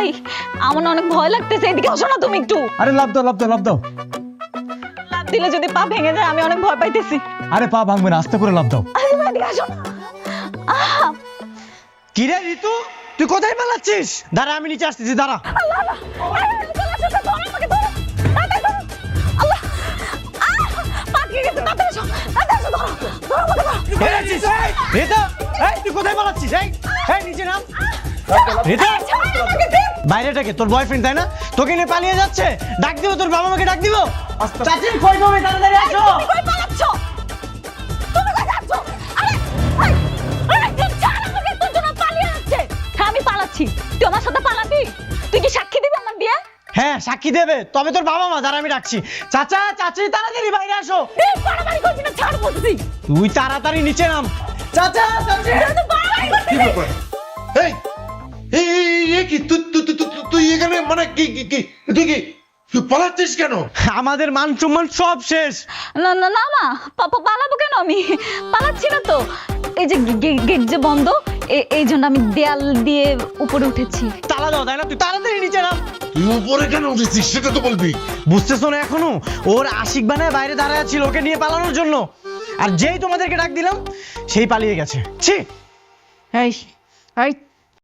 এই আমার না অনেক ভয় লাগতেছে, এদিকে আসো না তুমি একটু। আরে লাভ দাও লাভ দাও লাভ দাও। লাফ দিলে যদি পা ভেঙে যায় আমি অনেক ভয় পাইতেছি। আরে পা ভাঙবে না, আস্তে করে লাভ দাও। আরে তুমি এদিকে আসো না। কি রে ঋতু, তুই কোথায় পালাচ্ছিস? দাঁড়া, আমি নিচে আসতেছি, দাঁড়া। আল্লাহ আল্লাহ, এই, চলে আসো, ধরো আমাকে, ধরো। তাড়াতাড়ি ধরো। আল্লাহ, পা ভেঙে গেছে, তাড়াতাড়ি আসো, তাড়াতাড়ি আসো, ধরো, ধরো আমাকে, ধরো। ঋতু, এই তুই কোথায় পালাচ্ছিস? এই নিচে নাম। ঋতু, ছাড়ো আমাকে, দেখ। বাইরেটাকে তোর বয়ফ্রেন্ড তাই না? তোকে নিয়ে পালিয়ে যাচ্ছে। ডাক দিব, তোর বাবা মাকে ডাক দিব। চাচি কই তুমি, তাড়াতাড়ি আসো। তুমি কই পালাচ্ছ? তুমি কই যাচ্ছ? আরে, আরে, তুই ছাড় আমাকে, তোর জন্য পালিয়ে যাচ্ছে। হ্যাঁ, আমি পালাচ্ছি। তুই আমার সাথে পালাবি? তুই কি সাক্ষী দিবি আমার বিয়ে? হ্যাঁ, সাক্ষী দেবে, তবে তোর বাবা মা। দাঁড়া, আমি ডাকছি। চাচা চাচি তাড়াতাড়ি বাইরে আসো। এই বাড়াবাড়ি করবি না, ছাড় বলছি। তুই তাড়াতাড়ি নিচে নাম। চাচা চাচি। তুই বাড়াবাড়ি করবি কি না। ব্যাপার? এই এই এই এই কি তুই তুই তুই তুই- তুই এখানে মানে কি কি কি তুই কি তুই পালাচ্ছিস কেন? আমাদের মান সম্মান সব শেষ। না না না মা, পালাবো কেন? আমি পালাচ্ছি না তো। এই যে গেট যে বন্ধ, এই জন্য আমি দেয়াল দিয়ে উপরে উঠেছি। তালা দাও, তাই না? তুই তাড়াতাড়ি নিচে নাম। তুই উপরে কেন উঠেছিস সেটা তো বলবি। বুঝতেছো না এখনো? ওর আশিক বানায় বাইরে দাঁড়ায় ছিল ওকে নিয়ে পালানোর জন্য, আর যেই তোমাদেরকে ডাক দিলাম সেই পালিয়ে গেছে। ছি। এই এই